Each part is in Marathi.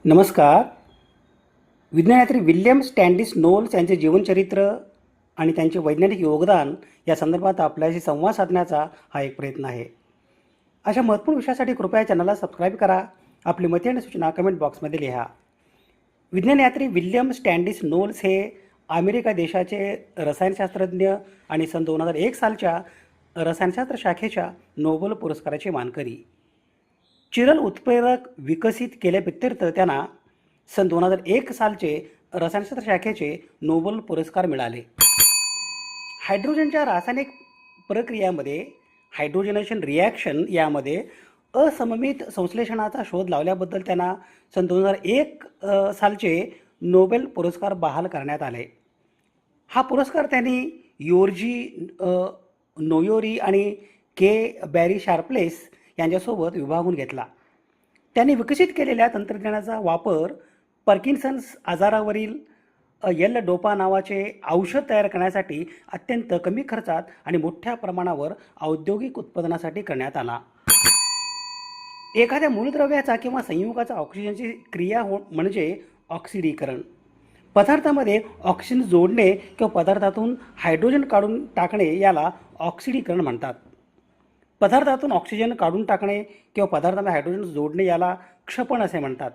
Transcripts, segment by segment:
नमस्कार. विज्ञानयात्री विल्यम स्टँडिस नोल्स यांचे जीवनचरित्र आणि त्यांचे वैज्ञानिक योगदान या संदर्भात आपल्याशी संवाद साधण्याचा हा एक प्रयत्न आहे. अशा महत्त्वपूर्ण विषयासाठी कृपया चॅनलला सबस्क्राईब करा. आपली मते आणि सूचना कमेंट बॉक्समध्ये लिहा. विज्ञानयात्री विल्यम स्टँडिस नोल्स हे अमेरिका देशाचे रसायनशास्त्रज्ञ आणि सन 2001 सालच्या रसायनशास्त्र शाखेच्या नोबेल पुरस्काराचे मानकरी. चिरल उत्प्रेरक विकसित केल्याव्यतिरिक्त त्यांना सन 2001 सालचे रसायनशास्त्र शाखेचे नोबेल पुरस्कार मिळाले. हायड्रोजनच्या रासायनिक प्रक्रियामध्ये हायड्रोजनेशन रिॲक्शन यामध्ये असममित संश्लेषणाचा शोध लावल्याबद्दल त्यांना सन 2001 सालचे नोबेल पुरस्कार बहाल करण्यात आले. हा पुरस्कार त्यांनी योर्जी नोयोरी आणि के बॅरी शार्पलेस यांच्यासोबत विभागून घेतला. त्यांनी विकसित केलेल्या तंत्रज्ञानाचा वापर पार्किन्सन्स आजारावरील एल डोपा नावाचे औषध तयार करण्यासाठी अत्यंत कमी खर्चात आणि मोठ्या प्रमाणावर औद्योगिक उत्पादनासाठी करण्यात आला. एखाद्या मूलद्रव्याचा किंवा संयुगाचा ऑक्सिजनची क्रिया म्हणजे ऑक्सिडीकरण. पदार्थामध्ये ऑक्सिजन जोडणे किंवा पदार्थातून हायड्रोजन काढून टाकणे याला ऑक्सिडीकरण म्हणतात. पदार्थातून ऑक्सिजन काढून टाकणे किंवा पदार्थामध्ये हायड्रोजन जोडणे याला क्षपण असे म्हणतात.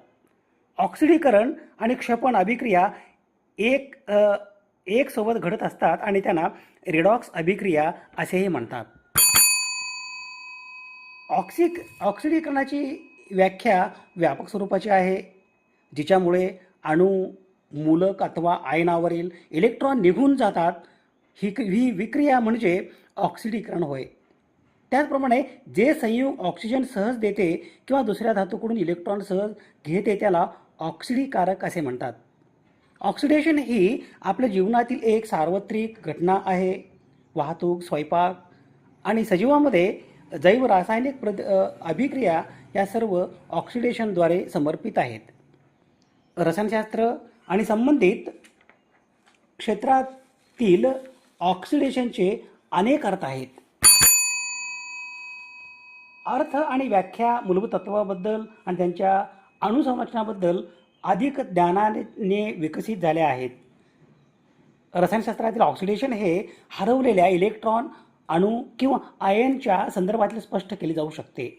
ऑक्सिडीकरण आणि क्षपण अभिक्रिया एक सोबत घडत असतात आणि त्यांना रेडॉक्स अभिक्रिया असेही म्हणतात. ऑक्सिडीकरणाची व्याख्या व्यापक स्वरूपाची आहे, जिच्यामुळे अणू, मूलक अथवा आयनावरील इलेक्ट्रॉन निघून जातात. ही विक्रिया म्हणजे ऑक्सिडीकरण होय. त्याचप्रमाणे जे संयुग ऑक्सिजन सहज देते किंवा दुसऱ्या धातूकडून इलेक्ट्रॉन सहज घेते त्याला ऑक्सिडीकारक असे म्हणतात. ऑक्सिडेशन ही आपल्या जीवनातील एक सार्वत्रिक घटना आहे. वाहतूक, स्वयंपाक आणि सजीवामध्ये जैव रासायनिक अभिक्रिया या सर्व ऑक्सिडेशनद्वारे समर्पित आहेत. रसायनशास्त्र आणि संबंधित क्षेत्रातील ऑक्सिडेशनचे अनेक अर्थ आहेत. अर्थ आणि व्याख्या मूलभूत तत्वाबद्दल आणि त्यांच्या अणुसंरचनाबद्दल अधिक ज्ञानाने विकसित झाल्या आहेत. रसायनशास्त्रातील ऑक्सिडेशन हे हरवलेल्या इलेक्ट्रॉन, अणू किंवा आयनच्या संदर्भातील स्पष्ट केले जाऊ शकते.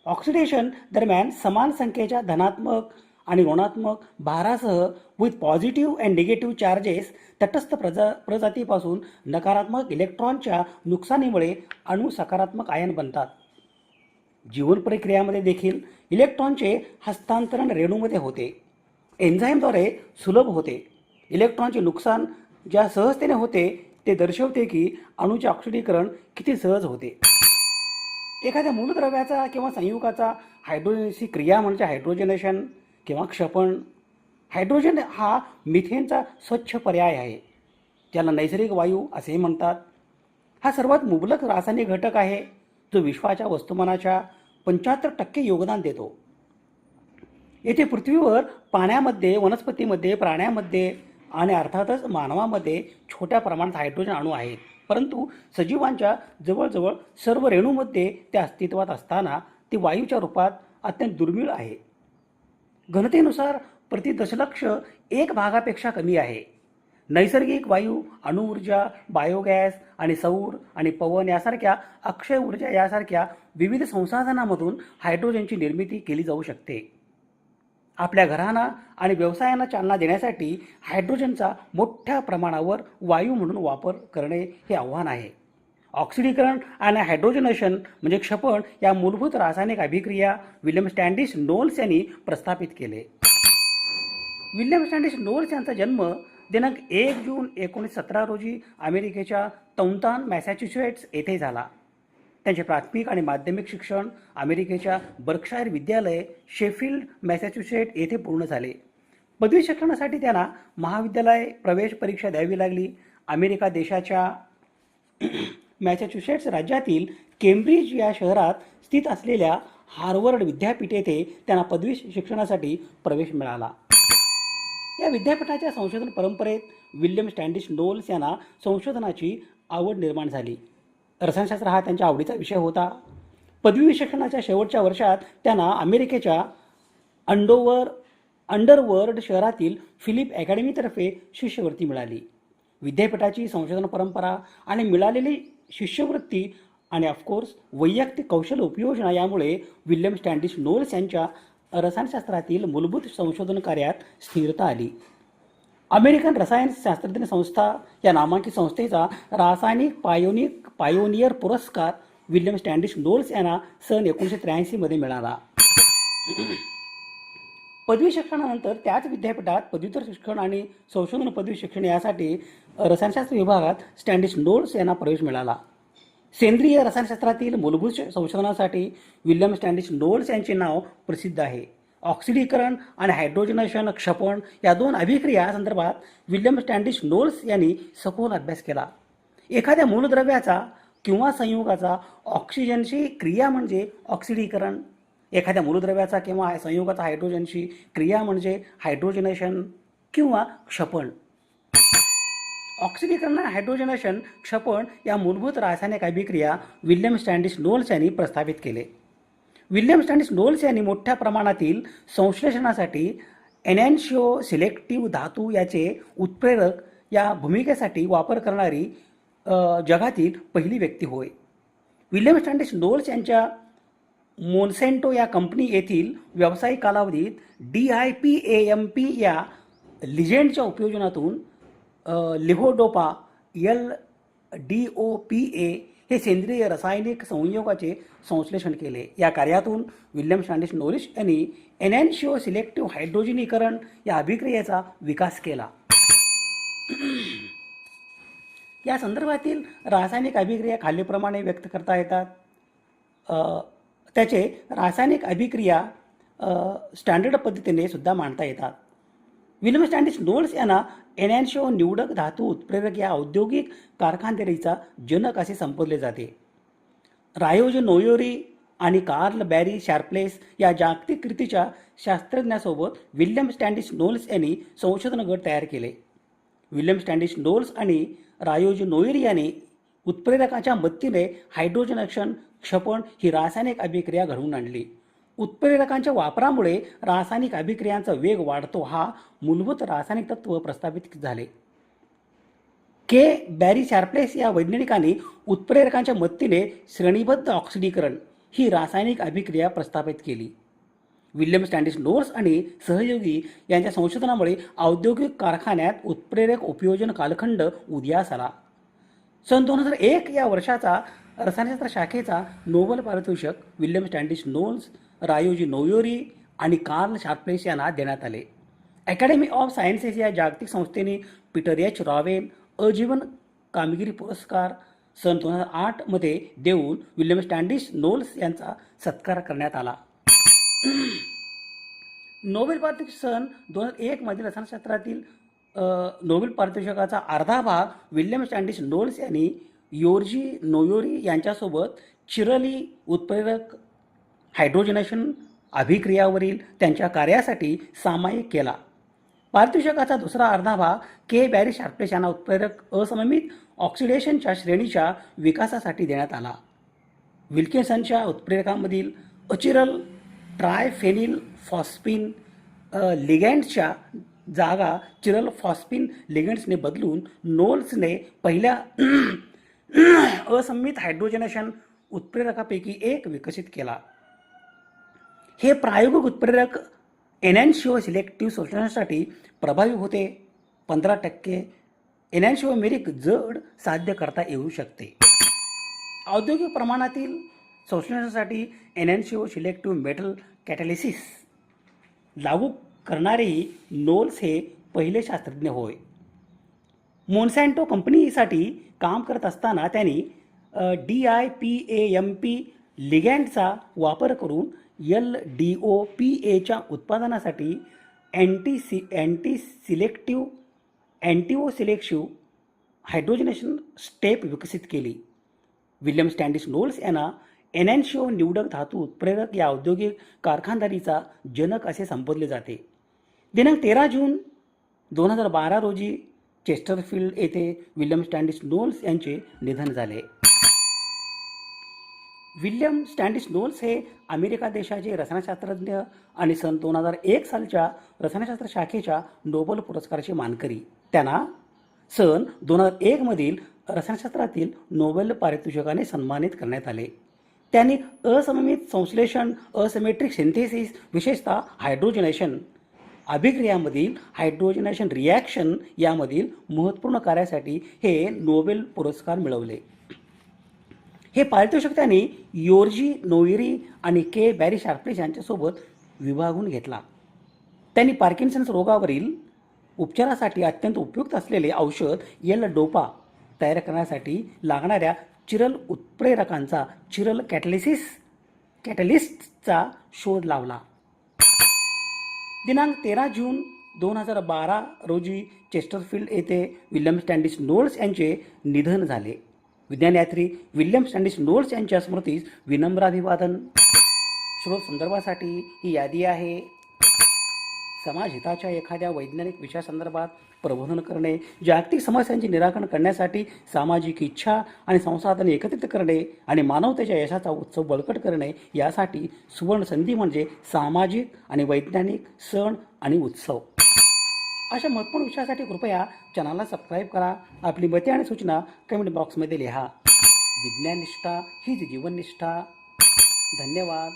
ऑक्सिडेशन दरम्यान समान संख्येच्या धनात्मक आणि ऋणात्मक भारासह with positive and negative charges तटस्थ प्रजातीपासून नकारात्मक इलेक्ट्रॉनच्या नुकसानीमुळे अणू सकारात्मक आयन बनतात. जीवन प्रक्रियामध्ये देखील इलेक्ट्रॉनचे हस्तांतरण रेणूमध्ये होते. एन्झाईमद्वारे सुलभ होते. इलेक्ट्रॉनचे नुकसान ज्या सहजतेने होते ते दर्शवते की अणूचे ऑक्सिडीकरण किती सहज होते. एखाद्या मूलद्रव्याचा किंवा संयुगाचा हायड्रोजनची क्रिया म्हणजे हायड्रोजनेशन किंवा क्षपण. हायड्रोजन हा मिथेनचा स्वच्छ पर्याय आहे, ज्याला नैसर्गिक वायू असेही म्हणतात. हा सर्वात मुबलक रासायनिक घटक आहे, जो विश्वाच्या वस्तुमानाच्या 75% योगदान देतो. येथे पृथ्वीवर पाण्यामध्ये, वनस्पतीमध्ये, प्राण्यामध्ये आणि अर्थातच मानवामध्ये छोट्या प्रमाणात हायड्रोजन अणू आहेत, परंतु सजीवांच्या जवळजवळ सर्व रेणूमध्ये ते अस्तित्वात असताना ते वायूच्या रूपात अत्यंत दुर्मिळ आहे. घनतेनुसार प्रति दशलक्ष 1 भागापेक्षा कमी आहे. नैसर्गिक वायू, अणुऊर्जा, बायोगॅस आणि सौर आणि पवन यासारख्या अक्षय ऊर्जा यासारख्या विविध संसाधनांमधून हायड्रोजनची निर्मिती केली जाऊ शकते. आपल्या घरांना आणि व्यवसायांना चालना देण्यासाठी हायड्रोजनचा मोठ्या प्रमाणावर वायू म्हणून वापर करणे हे आव्हान आहे. ऑक्सिडीकरण आणि हायड्रोजनेशन म्हणजे क्षपण या मूलभूत रासायनिक अभिक्रिया विल्यम स्टँडिस नोल्स यांनी प्रस्थापित केले. विल्यम स्टँडिस नोल्स यांचा जन्म दिनांक 1 जून 1917 रोजी अमेरिकेच्या तौतान, मॅसॅच्युसेट्स येथे झाला. त्यांचे प्राथमिक आणि माध्यमिक शिक्षण अमेरिकेच्या बर्कशायर विद्यालय, शेफिल्ड, मॅसॅच्युसेट्स येथे पूर्ण झाले. पदवी शिक्षणासाठी त्यांना महाविद्यालय प्रवेश परीक्षा द्यावी लागली. अमेरिका देशाच्या मॅसॅच्युसेट्स राज्यातील केम्ब्रिज या शहरात स्थित असलेल्या हार्वर्ड विद्यापीठ येथे त्यांना पदवी शिक्षणासाठी प्रवेश मिळाला. या विद्यापीठाच्या संशोधन परंपरेत विल्यम स्टँडिस नोल्स यांना संशोधनाची आवड निर्माण झाली. रसायनशास्त्र हा त्यांच्या आवडीचा विषय होता. पदवी शिक्षणाच्या शेवटच्या वर्षात त्यांना अमेरिकेच्या अंडोवर अंडरवर्ल्ड शहरातील फिलिप अकॅडमीतर्फे शिष्यवृत्ती मिळाली. विद्यापीठाची संशोधन परंपरा आणि मिळालेली शिष्यवृत्ती आणि ऑफकोर्स वैयक्तिक कौशल्य उपयोजना यामुळे विल्यम स्टँडिश नोल्स यांच्या रसायनशास्त्रातील मूलभूत संशोधन कार्यात स्थिरता आली. अमेरिकन रसायनशास्त्रज्ञ संस्था या नामांकित संस्थेचा रासायनिक पायोनियर पुरस्कार विल्यम स्टँडिश नोल्स यांना सन 1983 मध्ये मिळाला. पदवी शिक्षणानंतर त्याच विद्यापीठात पदव्युत्तर शिक्षण आणि संशोधन पदवी शिक्षण यासाठी रसायनशास्त्र विभागात स्टँडिश नोल्स यांना प्रवेश मिळाला. सेंद्रिय रसायनशास्त्रातील मूलभूत संशोधनासाठी विल्यम स्टँडिश नोल्स यांचे नाव प्रसिद्ध आहे. ऑक्सिडीकरण आणि हायड्रोजनेशन क्षपण या दोन अभिक्रिया संदर्भात विल्यम स्टँडिश नोल्स यांनी सखोल अभ्यास केला. एखाद्या मूलद्रव्याचा किंवा संयुगाचा ऑक्सिजनशी क्रिया म्हणजे ऑक्सिडीकरण, एखाद्या मूलद्रव्याचा किंवा संयुगाचा हायड्रोजनशी क्रिया म्हणजे हायड्रोजनेशन किंवा क्षपण. ऑक्सिडीकरण आणि हायड्रोजनेशन क्षपण या मूलभूत रासायनिक अभिक्रिया विल्यम स्टँडिश नोल्स यांनी प्रस्थापित केले. विल्यम स्टँडिश नोल्स यांनी मोठ्या प्रमाणातील संश्लेषणासाठी एनॅन्शिओ सिलेक्टिव्ह धातू याचे उत्प्रेरक या भूमिकेसाठी वापर करणारी जगातील पहिली व्यक्ती होय. विल्यम स्टँडिश नोल्स यांच्या मोन्सेंटो या कंपनी येथील व्यावसायिक कालावधीत DIPAMP या लिजेंडच्या उपयोजनातून लिव्होडोपा LDOPA हे सेंद्रिय रासायनिक संयोगाचे संश्लेषण केले. या कार्यातून विल्यम स्टँडिश नोल्स यांनी एनॅन्शिओ सिलेक्टिव्ह हायड्रोजनीकरण या अभिक्रियेचा विकास केला. या संदर्भातील रासायनिक अभिक्रिया खालीलप्रमाणे व्यक्त करता येतात. त्याचे रासायनिक अभिक्रिया स्टँडर्ड पद्धतीने सुद्धा मांडता येतात. विल्यम स्टँडिश नोल्स यांना एनॅन्शिओ निवडक धातू उत्प्रेरक या औद्योगिक कारखानदारीचा जनक असे संबोधले जाते. रायोज नोयोरी आणि कार्ल बॅरी शार्प्लेस या जागतिक कीर्तीच्या शास्त्रज्ञासोबत विल्यम स्टँडिश नोल्स यांनी संशोधन गट तयार केले. विल्यम स्टँडिश नोल्स आणि रायोज नोयोरी यांनी उत्प्रेरकाच्या मदतीने हायड्रोजनेशन क्षपण ही रासायनिक अभिक्रिया घडवून आणली. उत्प्रेरकांच्या वापरामुळे रासायनिक अभिक्रियांचा वेग वाढतो हा मूलभूत रासायनिक तत्व प्रस्थापित झाले. बॅरी शार्प्लेस या वैज्ञानिकांनी उत्प्रेरकांच्या मदतीने श्रेणीबद्ध ऑक्सिडीकरण ही रासायनिक अभिक्रिया प्रस्थापित केली. विल्यम स्टँडिश नोल्स आणि सहयोगी यांच्या संशोधनामुळे औद्योगिक कारखान्यात उत्प्रेरक उपयोजन कालखंड उदयास आला. सन 2001 या वर्षाचा रसायनशास्त्र शाखेचा नोबेल पारितोषिक विल्यम स्टँडिश नोल्स, रायोजी नोयोरी आणि कार्ल शार्प्लेस यांना देण्यात आले. अकॅडमी ऑफ सायन्सेस या जागतिक संस्थेने पीटर H. रॉवेन अजीवन कामगिरी पुरस्कार सन 2008 मध्ये देऊन विल्यम स्टँडिश नोल्स यांचा सत्कार करण्यात आला. नोबेल पारितोषिक सन 2001 मध्ये रसायनशास्त्रातील नोबेल पारितोषिकाचा अर्धा भाग विल्यम स्टँडिश नोल्स यांनी योर्जी नोयोरी यांच्यासोबत चिरली उत्प्रेरक हायड्रोजनेशन अभिक्रियावरील त्यांच्या कार्यासाठी सामायिक केला. पारितोषिकाचा दुसरा अर्धा भाग बॅरी शार्प्लेस यांना उत्प्रेरक असममित ऑक्सिडेशनच्या श्रेणीच्या विकासासाठी देण्यात आला. विल्किन्सनच्या उत्प्रेरकांमधील अचिरल ट्रायफेनिल फॉस्फिन लिगँड्सच्या जागा चिरल फॉस्फिन लिगँड्सने बदलून नोल्सने पहिल्या असममित हायड्रोजनेशन उत्प्रेरकापैकी एक विकसित केला. हे प्रायोगिक उत्प्रेरक एनॅन्शिओ सिलेक्टिव्ह संश्लेषणासाठी प्रभावी होते. 15% एनॅन्शिओमेरिक जड साध्य करता येऊ शकते. औद्योगिक प्रमाणातील संश्लेषणासाठी एनॅन्शिओ सिलेक्टिव्ह मेटल कॅटॅलिसिस लागू करणारे नोल्स हे पहिले शास्त्रज्ञ होय. मोन्सॅन्टो कंपनीसाठी काम करत असताना त्यांनी DIPAMP लिगँडचा वापर करून LDOPAच्या उत्पादनासाठी अँटिओसिलेक्टिव्ह हायड्रोजनेशन स्टेप विकसित केली. विल्यम स्टँडिश नोल्स यांना एनॅन्शिओ निवडक धातू उत्प्रेरक या औद्योगिक कारखानदारीचा जनक असे संबोधले जाते. दिनांक 13 जून 2012 रोजी चेस्टरफील्ड येथे विल्यम स्टँडिश नोल्स यांचे निधन झाले. विल्यम स्टँडिस नोल्स हे अमेरिका देशाचे रसायनशास्त्रज्ञ आणि सन 2001 सालच्या रसायनशास्त्र शाखेच्या नोबेल पुरस्काराचे मानकरी. त्यांना सन 2001 मधील रसायनशास्त्रातील नोबेल पारितोषिकाने सन्मानित करण्यात आले. त्यांनी असममित संश्लेषण, असिमेट्रिक सिंथेसिस, विशेषतः हायड्रोजनेशन अभिक्रियामधील हायड्रोजनेशन रिॲक्शन यामधील महत्त्वपूर्ण कार्यासाठी हे नोबेल पुरस्कार मिळवले. हे पारितोषिक त्यांनी योर्जी नोइरी आणि के बॅरी शार्प्लेस यांच्यासोबत विभागून घेतला. त्यांनी पार्किन्सन्स रोगावरील उपचारासाठी अत्यंत उपयुक्त असलेले औषध एल डोपा तयार करण्यासाठी लागणाऱ्या चिरल उत्प्रेरकांचा चिरल कॅटलिस्टचा शोध लावला. दिनांक 13 जून 2012 रोजी चेस्टरफील्ड येथे विल्यम स्टँडिस नोल्स यांचे निधन झाले. विज्ञानयात्री विल्यम स्टँडिस नोल्स यांच्या स्मृतीस विनम्र अभिवादन. स्रोत संदर्भासाठी ही यादी आहे. समाजहिताच्या एखाद्या वैज्ञानिक विषयासंदर्भात प्रबोधन करणे, जागतिक समस्यांचे निराकरण करण्यासाठी सामाजिक इच्छा आणि संसाधने एकत्रित करणे आणि मानवतेच्या यशाचा उत्सव बळकट करणे यासाठी सुवर्ण संधी म्हणजे सामाजिक आणि वैज्ञानिक सण आणि उत्सव. अशा महत्त्वपूर्ण विषयासाठी कृपया चॅनलला सबस्क्राईब करा. आपली मते आणि सूचना कमेंट बॉक्समध्ये लिहा. विज्ञाननिष्ठा हीच जीवननिष्ठा. धन्यवाद.